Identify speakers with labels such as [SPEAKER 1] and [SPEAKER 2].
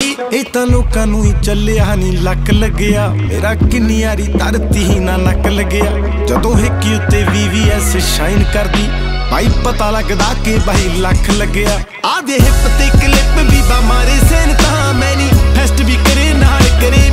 [SPEAKER 1] ਇਹ ਤਾਂ ਲੋਕਾਂ ਨੂੰ ਹੀ ਚੱਲਿਆ ਨੀ ਲੱਕ ਲੱਗਿਆ। ਮੇਰਾ ਕਿੰਨੀ ਯਾਰੀ ਧਰਤੀ ਹੀ ਨਾ ਨੱਕ ਲੱਗਿਆ। ਜਦੋਂ ਹਿੱਕੀ ਉੱਤੇ VVS ਸ਼ਾਈਨ ਕਰਦੀ ਭਾਈ ਪਤਾ ਲੱਗਦਾ ਕਿ ਭਾਈ ਲੱਖ ਲੱਗਿਆ। ਆ ਦੇ ਹਿੱਪ ਤੇ ਕਲਿੱਪ ਵੀ ਬਾ ਮਾਰੇ ਸੈਨ ਤਾਂ ਮੈਂ ਨੀ ਫੈਸਟ ਵੀ ਕਰੇ ਨਾਲ ਕਰੇ